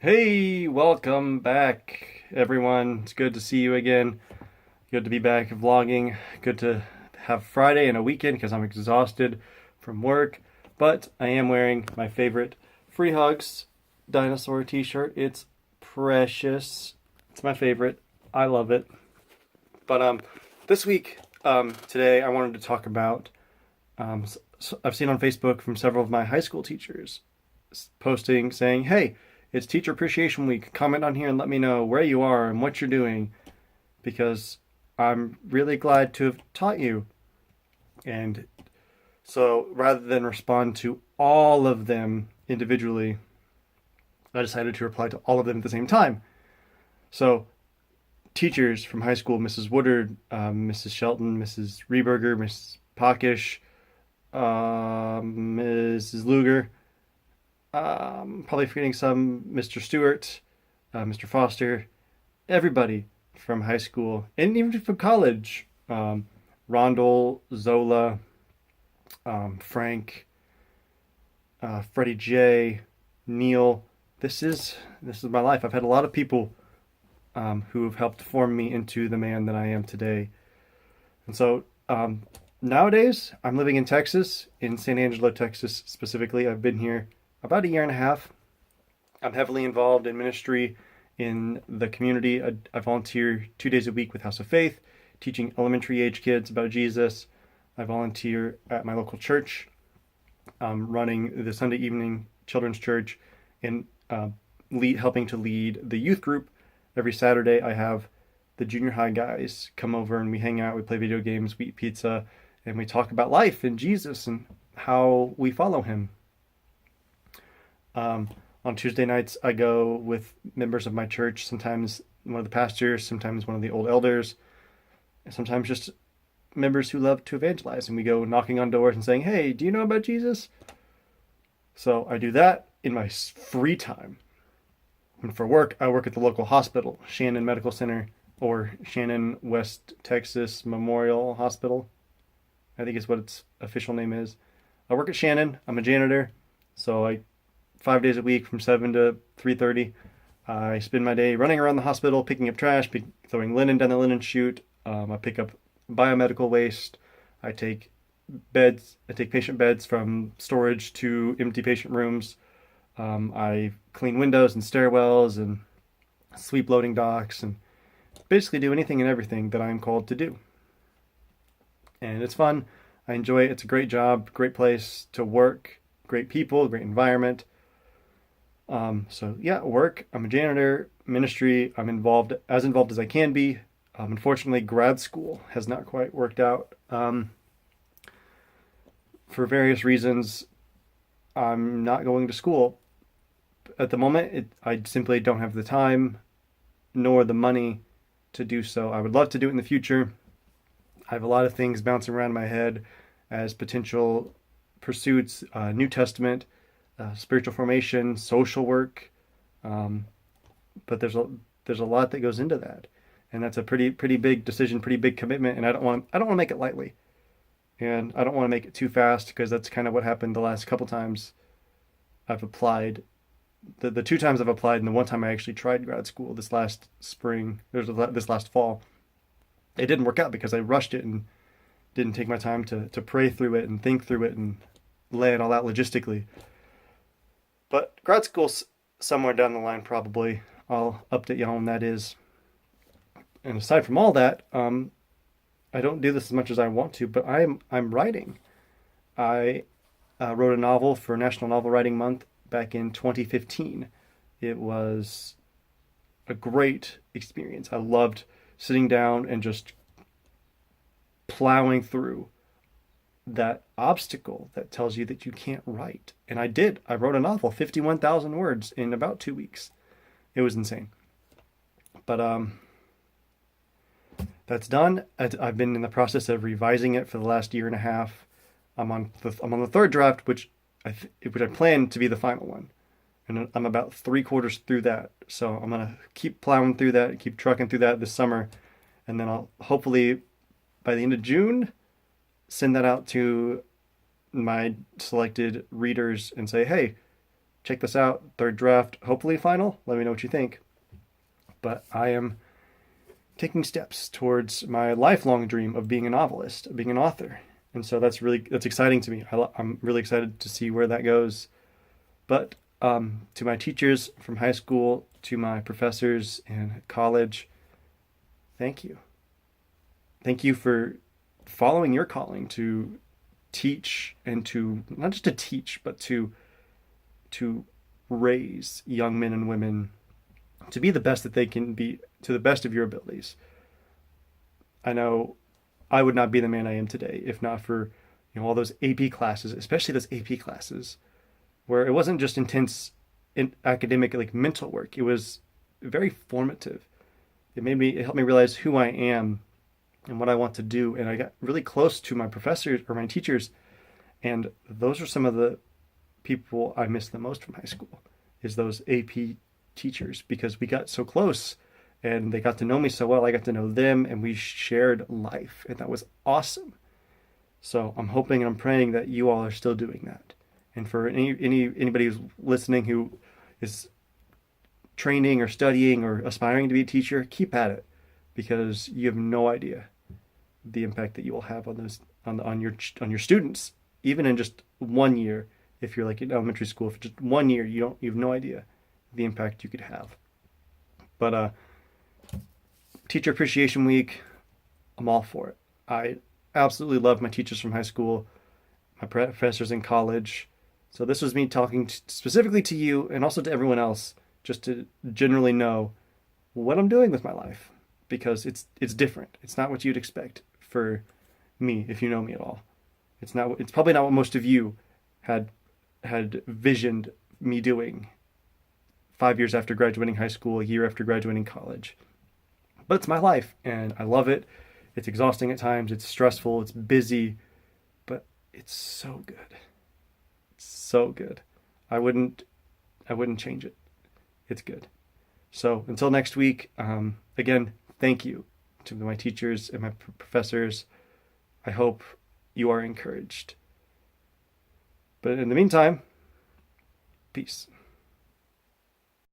Hey, welcome back, everyone. It's good to see you again. Good to be back vlogging. Good to have Friday and a weekend because I'm exhausted from work. But I am wearing my favorite Free Hugs dinosaur t-shirt. It's precious. It's my favorite. I love it. But this week, today, I wanted to talk about. I've seen on Facebook from several of my high school teachers posting saying, "Hey, it's Teacher Appreciation Week. Comment on here and let me know where you are and what you're doing because I'm really glad to have taught you." And so rather than respond to all of them individually, I decided to reply to all of them at the same time. So, teachers from high school: Mrs. Woodard, Mrs. Shelton, Mrs. Reberger, Mrs. Pockish, Mrs. Luger, probably forgetting some, Mr. Stewart, Mr. Foster, everybody from high school and even from college. Rondell, Zola, Frank, Freddie J, Neil. This is my life. I've had a lot of people who have helped form me into the man that I am today. And so nowadays, I'm living in Texas, in San Angelo, Texas specifically. I've been here about a year and a half. I'm heavily involved in ministry in the community. I volunteer 2 days a week with House of Faith, teaching elementary age kids about Jesus. I volunteer at my local church, running the Sunday evening children's church, and helping to lead the youth group. Every Saturday, I have the junior high guys come over and we hang out, we play video games, we eat pizza, and we talk about life and Jesus and how we follow him. On Tuesday nights, I go with members of my church, sometimes one of the pastors, sometimes one of the old elders, and sometimes just members who love to evangelize. And we go knocking on doors and saying, "Hey, do you know about Jesus?" So I do that in my free time. And for work, I work at the local hospital, Shannon Medical Center, or Shannon West Texas Memorial Hospital, I think is what its official name is. I work at Shannon. I'm a janitor, so 5 days a week from 7 to 3:30. I spend my day running around the hospital, picking up trash, throwing linen down the linen chute. I pick up biomedical waste. I take I take patient beds from storage to empty patient rooms. I clean windows and stairwells and sweep loading docks and basically do anything and everything that I'm called to do. And it's fun. I enjoy it. It's a great job, great place to work, great people, great environment. So yeah, work. I'm a janitor. Ministry. I'm involved as I can be. Unfortunately, grad school has not quite worked out for various reasons. I'm not going to school at the moment. I simply don't have the time nor the money to do so. I would love to do it in the future. I have a lot of things bouncing around in my head as potential pursuits: New Testament, spiritual formation, social work. Um, but there's a lot that goes into that, and that's a pretty big decision, pretty big commitment. And I don't want to make it lightly, and I don't want to make it too fast because that's kind of what happened the last couple times I've applied. The two times I've applied, and the one time I actually tried grad school this last spring, this last fall, it didn't work out because I rushed it and didn't take my time to pray through it and think through it and lay it all out logistically. But grad school's somewhere down the line, probably. I'll update you on when that is. And aside from all that, I don't do this as much as I want to, but I'm writing. I wrote a novel for National Novel Writing Month back in 2015. It was a great experience. I loved sitting down and just plowing through that obstacle that tells you that you can't write. And I did. I wrote a novel, 51,000 words in about 2 weeks. It was insane. But that's done. I've been in the process of revising it for the last year and a half. I'm on the third draft, which I plan to be the final one, and I'm about 3/4 through that. So I'm gonna keep plowing through that, keep trucking through that this summer, and then I'll hopefully by the end of June send that out to my selected readers and say, "Hey, check this out. Third draft, hopefully final. Let me know what you think. But I am taking steps towards my lifelong dream of being a novelist, of being an author. And so that's exciting to me. I'm really excited to see where that goes. But to my teachers from high school, to my professors in college, thank you. Thank you for following your calling to teach, and to not just to teach, but to raise young men and women to be the best that they can be, to the best of your abilities. I know I would not be the man I am today if not for all those AP classes, especially those AP classes where it wasn't just intense in academic like mental work. It was very formative. It helped me realize who I am and what I want to do. And I got really close to my professors or my teachers, and those are some of the people I miss the most from high school is those AP teachers, because we got so close and they got to know me so well. I got to know them and we shared life, and that was awesome. So I'm hoping and I'm praying that you all are still doing that. And for anybody who's listening who is training or studying or aspiring to be a teacher, keep at it, because you have no idea the impact that you will have on those on your students, even in just 1 year. If you're like in elementary school, for just 1 year, you have no idea the impact you could have. But Teacher Appreciation Week, I'm all for it. I absolutely love my teachers from high school, my professors in college. So this was me talking specifically to you and also to everyone else, just to generally know what I'm doing with my life, because it's different. It's not what you'd expect for me if you know me at all. It's probably not what most of you had visioned me doing 5 years after graduating high school, a year after graduating college. But it's my life and I love it. It's exhausting at times, it's stressful, it's busy, but it's so good. It's so good. I wouldn't change it. It's good. So until next week, again, thank you to my teachers and my professors. I hope you are encouraged. But in the meantime, peace.